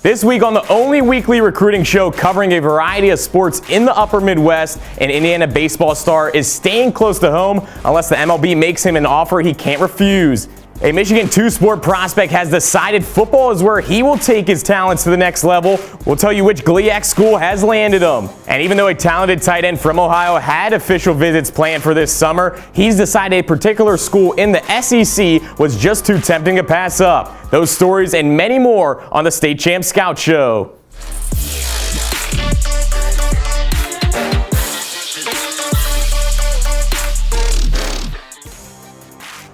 This week on the only weekly recruiting show covering a variety of sports in the upper Midwest, an Indiana baseball star is staying close to home unless the MLB makes him an offer he can't refuse. A Michigan two-sport prospect has decided football is where he will take his talents to the next level. We'll tell you which GLIAC school has landed him. And even though a talented tight end from Ohio had official visits planned for this summer, he's decided a particular school in the SEC was just too tempting to pass up. Those stories and many more on the State Champs Scout Show.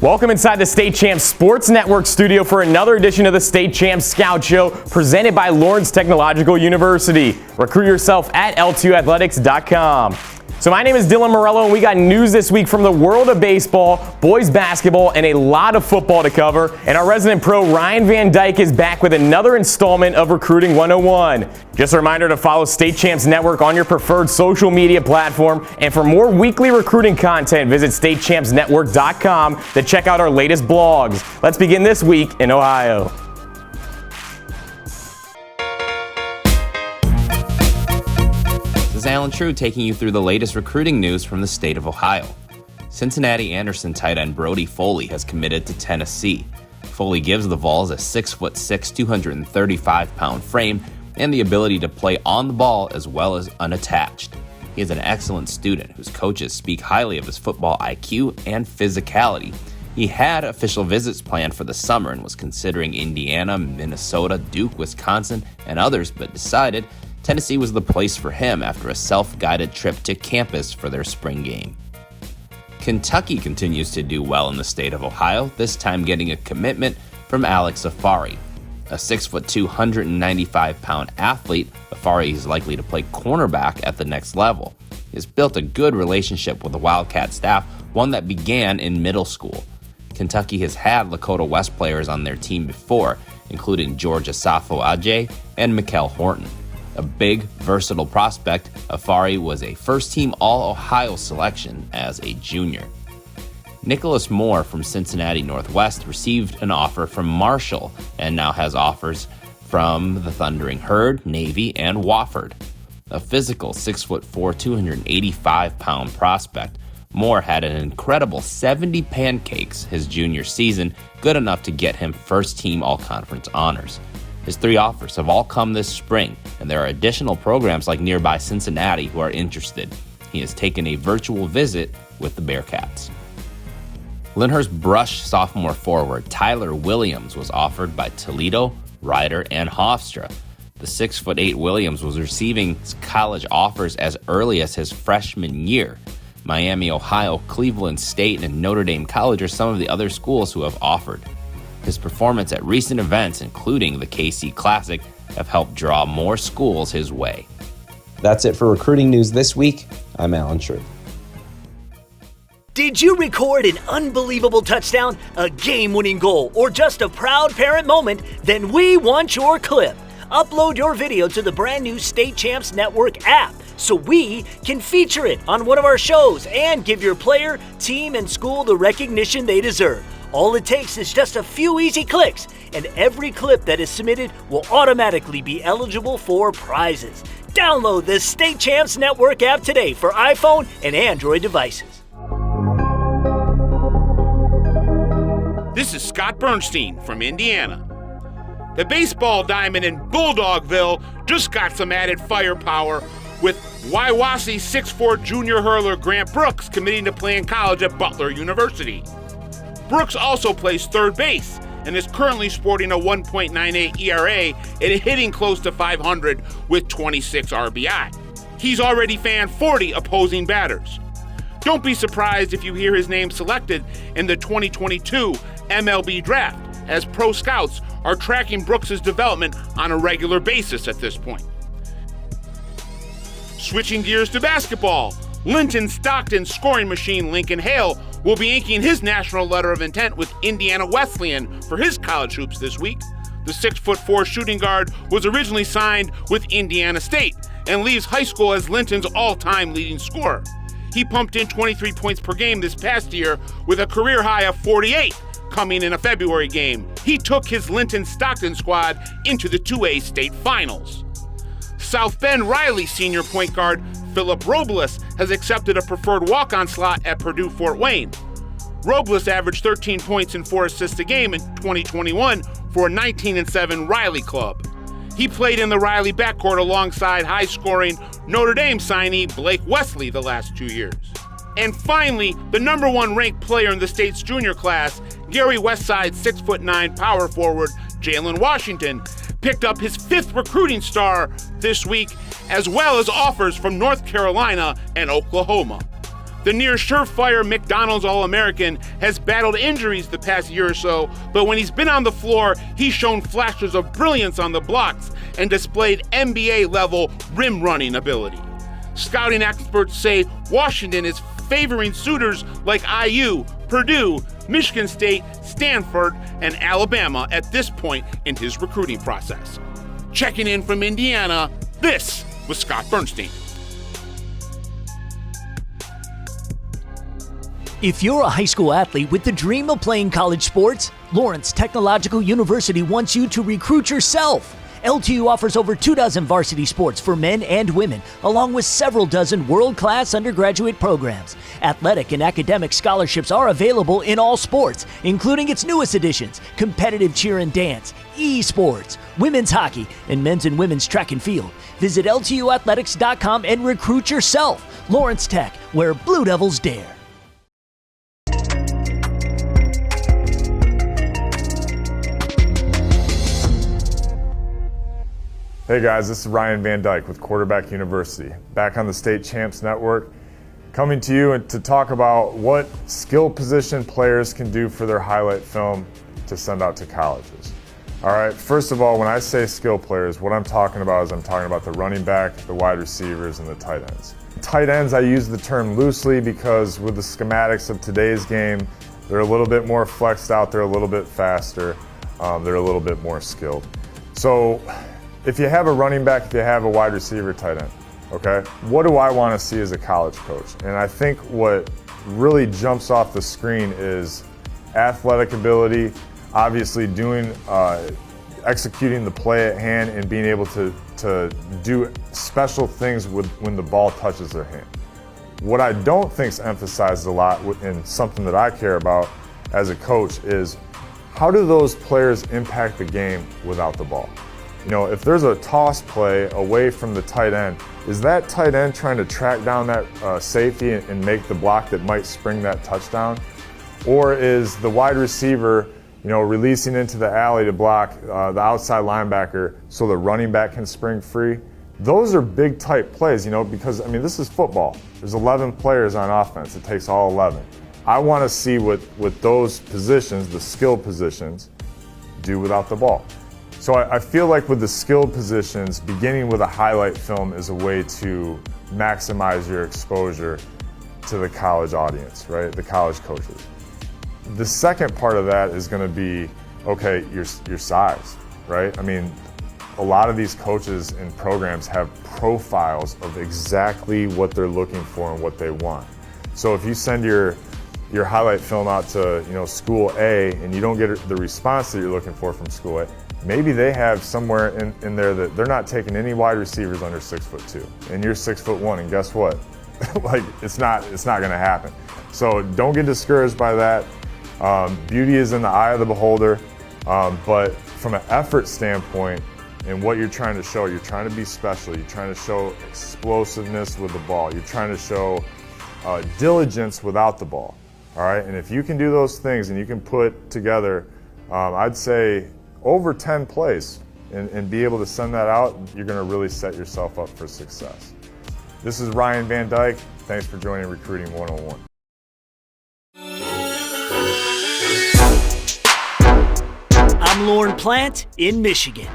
Welcome inside the State Champs Sports Network studio for another edition of the State Champs Scout Show presented by Lawrence Technological University. Recruit yourself at LTUathletics.com. So my name is Dillon Morello, and we got news this week from the world of baseball, boys basketball, and a lot of football to cover. And our resident pro, Ryan Van Dyke, is back with another installment of Recruiting 101. Just a reminder to follow State Champs Network on your preferred social media platform. And for more weekly recruiting content, visit statechampsnetwork.com to check out our latest blogs. Let's begin this week in Ohio. Allen Trieu taking you through the latest recruiting news from the state of Ohio. Cincinnati Anderson tight end BRODY FOLEY has committed to Tennessee. FOLEY gives the Vols a 6'6", 235-pound frame and the ability to play on the ball as well as unattached. He is an excellent student whose coaches speak highly of his football IQ and physicality. He had official visits planned for the summer and was considering Indiana, Minnesota, Duke, Wisconsin, and others, but decided Tennessee was the place for him after a self-guided trip to campus for their spring game. Kentucky continues to do well in the state of Ohio, this time getting a commitment from Alex Afari. A 6'2", 195-pound athlete, Afari is likely to play cornerback at the next level. He has built a good relationship with the Wildcat staff, one that began in middle school. Kentucky has had Lakota West players on their team before, including George Asafo-Adjei and Mikel Horton. A big, versatile prospect, Afari was a first-team All-Ohio selection as a junior. Nicholas Moore from Cincinnati Northwest received an offer from Marshall and now has offers from the Thundering Herd, Navy, and Wofford. A physical 6'4", 285-pound prospect, Moore had an incredible 70 pancakes his junior season, good enough to get him first-team All-Conference honors. His 3 offers have all come this spring, and there are additional programs like nearby Cincinnati who are interested. He has taken a virtual visit with the Bearcats. Lyndhurst Brush sophomore forward Tyler Williams was offered by Toledo, Rider, and Hofstra. The 6'8" Williams was receiving college offers as early as his freshman year. Miami, Ohio, Cleveland State, and Notre Dame College are some of the other schools who have offered. His performance at recent events, including the KC Classic, have helped draw more schools his way. That's it for recruiting news this week. I'm Allen Trieu. Did you record an unbelievable touchdown, a game-winning goal, or just a proud parent moment? Then we want your clip. Upload your video to the brand new State Champs Network app so we can feature it on one of our shows and give your player, team, and school the recognition they deserve. All it takes is just a few easy clicks, and every clip that is submitted will automatically be eligible for prizes. Download the State Champs Network app today for iPhone and Android devices. This is Scott Burnstein from Indiana. The baseball diamond in Bulldogville just got some added firepower with Waiwasi 6'4" junior hurler Grant Brooks committing to play in college at Butler University. Brooks also plays third base and is currently sporting a 1.98 ERA and hitting close to 500 with 26 RBI. He's already fanned 40 opposing batters. Don't be surprised if you hear his name selected in the 2022 MLB draft, as pro scouts are tracking Brooks' development on a regular basis at this point. Switching gears to basketball, Linton Stockton scoring machine Lincoln Hale will be inking his national letter of intent with Indiana Wesleyan for his college hoops this week. The 6'4" shooting guard was originally signed with Indiana State and leaves high school as Linton's all-time leading scorer. He pumped in 23 points per game this past year with a career high of 48, coming in a February game. He took his Linton-Stockton squad into the 2A state finals. South Bend Riley senior point guard Philip Robles has accepted a preferred walk-on slot at Purdue-Fort Wayne. Robles averaged 13 points and 4 assists a game in 2021 for a 19-7 Riley club. He played in the Riley backcourt alongside high-scoring Notre Dame signee Blake Wesley the last 2 years. And finally, the number 1 ranked player in the state's junior class, Gary Westside 6'9" power forward Jalen Washington, picked up his 5th recruiting star this week, as well as offers from North Carolina and Oklahoma. The near surefire McDonald's All-American has battled injuries the past year or so, but when he's been on the floor, he's shown flashes of brilliance on the blocks and displayed NBA-level rim-running ability. Scouting experts say Washington is favoring suitors like IU, Purdue, Michigan State, Stanford, and Alabama at this point in his recruiting process. Checking in from Indiana, this was Scott Burnstein. If you're a high school athlete with the dream of playing college sports, Lawrence Technological University wants you to recruit yourself. LTU offers over 24 varsity sports for men and women, along with several dozen world-class undergraduate programs. Athletic and academic scholarships are available in all sports, including its newest additions, competitive cheer and dance, esports, women's hockey, and men's and women's track and field. Visit LTUathletics.com and recruit yourself. Lawrence Tech, where Blue Devils dare. Hey guys, this is Ryan Van Dyke with Quarterback University, back on the State Champs Network, coming to you to talk about what skill position players can do for their highlight film to send out to colleges. All right, first of all, when I say skill players, what I'm talking about is I'm talking about the running back, the wide receivers, and the tight ends. Tight ends, I use the term loosely because with the schematics of today's game, they're a little bit more flexed out, they're a little bit faster, they're a little bit more skilled. So, if you have a running back, if you have a wide receiver, tight end, okay? What do I want to see as a college coach? And I think what really jumps off the screen is athletic ability, obviously executing the play at hand and being able to do special things when the ball touches their hand. What I don't think is emphasized a lot and something that I care about as a coach is how do those players impact the game without the ball? You know, if there's a toss play away from the tight end, is that tight end trying to track down that safety and make the block that might spring that touchdown? Or is the wide receiver, you know, releasing into the alley to block the outside linebacker so the running back can spring free? Those are big type plays, you know, because, I mean, this is football. There's 11 players on offense. It takes all 11. I want to see what those positions, the skill positions, do without the ball. So I feel like with the skilled positions, beginning with a highlight film is a way to maximize your exposure to the college audience, right? The college coaches. The second part of that is going to be, okay, your size, right? I mean, a lot of these coaches and programs have profiles of exactly what they're looking for and what they want. So if you send your highlight film out to, you know, school A and you don't get the response that you're looking for from school A, maybe they have somewhere in there that they're not taking any wide receivers under 6'2", and you're 6'1", and guess what? Like it's not going to happen. So don't get discouraged by that. Beauty is in the eye of the beholder, but from an effort standpoint and what you're trying to show, you're trying to be special. You're trying to show explosiveness with the ball. You're trying to show diligence without the ball. All right, and if you can do those things and you can put together, I'd say, over 10 plays and be able to send that out, you're going to really set yourself up for success. This is Ryan Van Dyke. Thanks for joining Recruiting 101. I'm Lorne Plant in Michigan.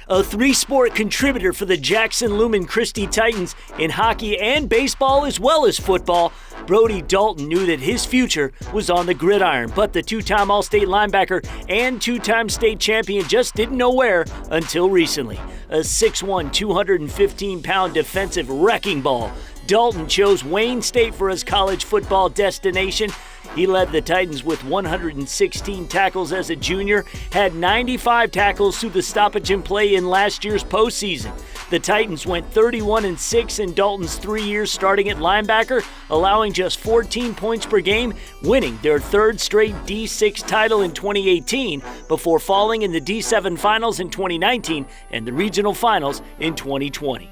A 3-sport contributor for the Jackson Lumen Christi Titans in hockey and baseball as well as football, BRODY Dalton knew that his future was on the gridiron, but the 2-time All-State linebacker and 2-time state champion just didn't know where until recently. A 6'1", 215-pound defensive wrecking ball, Dalton chose Wayne State for his college football destination. He led the Titans with 116 tackles as a junior, had 95 tackles through the stoppage and play in last year's postseason. The Titans went 31-6 in Dalton's 3 years starting at linebacker, allowing just 14 points per game, winning their third straight D6 title in 2018 before falling in the D7 finals in 2019 and the regional finals in 2020.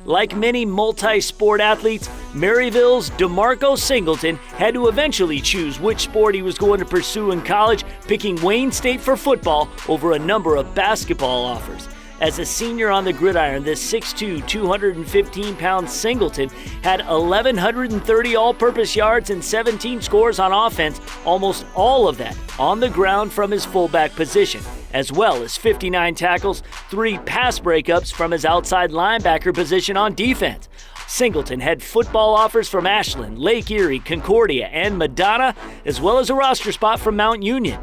Like many multi-sport athletes, Maryville's DeMarco Singleton had to eventually choose which sport he was going to pursue in college, picking Wayne State for football over a number of basketball offers. As a senior on the gridiron, the 6'2", 215-pound Singleton had 1,130 all-purpose yards and 17 scores on offense, almost all of that on the ground from his fullback position, as well as 59 tackles, 3 pass breakups from his outside linebacker position on defense. Singleton had football offers from Ashland, Lake Erie, Concordia, and Madonna, as well as a roster spot from Mount Union.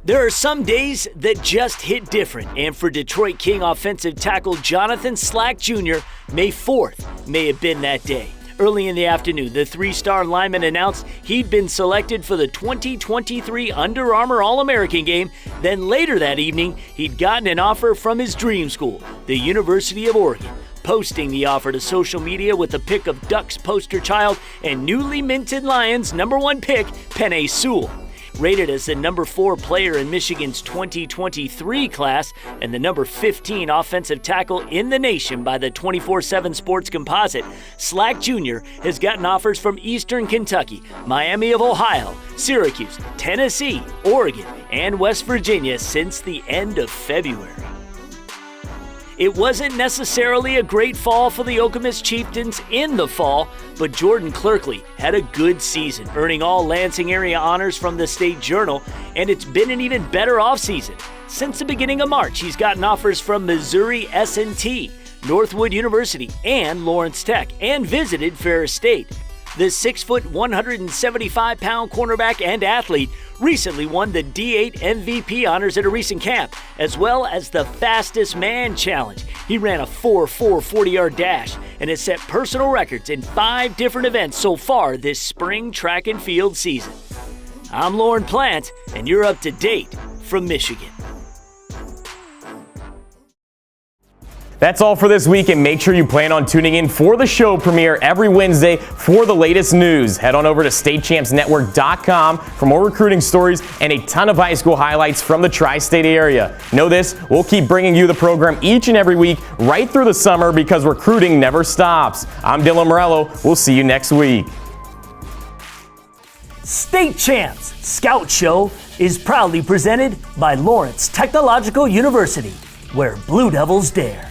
There are some days that just hit different, and for Detroit King offensive tackle Jonathan Slack Jr., May 4th may have been that day. Early in the afternoon, the 3-star lineman announced he'd been selected for the 2023 Under Armour All-American game. Then later that evening, he'd gotten an offer from his dream school, the University of Oregon, posting the offer to social media with a pic of Ducks poster child and newly minted Lions #1 pick, Penei Sewell. Rated as the number 4 player in Michigan's 2023 class and the number 15 offensive tackle in the nation by the 24/7 Sports Composite, Slack Jr. has gotten offers from Eastern Kentucky, Miami of Ohio, Syracuse, Tennessee, Oregon, and West Virginia since the end of February. It wasn't necessarily a great fall for the Okemos Chieftains in the fall, but Jordan Clerkley had a good season, earning all Lansing area honors from the State Journal, and it's been an even better offseason. Since the beginning of March, he's gotten offers from Missouri S&T, Northwood University, and Lawrence Tech, and visited Ferris State. The 6', 175-pound cornerback and athlete recently won the D8 MVP honors at a recent camp, as well as the Fastest Man Challenge. He ran a 4.4 40-yard dash and has set personal records in 5 different events so far this spring track and field season. I'm Lorne Plant, and you're up to date from Michigan. That's all for this week, and make sure you plan on tuning in for the show premiere every Wednesday for the latest news. Head on over to statechampsnetwork.com for more recruiting stories and a ton of high school highlights from the tri-state area. Know this, we'll keep bringing you the program each and every week right through the summer because recruiting never stops. I'm Dillon Morello. We'll see you next week. State Champs Scout Show is proudly presented by Lawrence Technological University, where Blue Devils dare.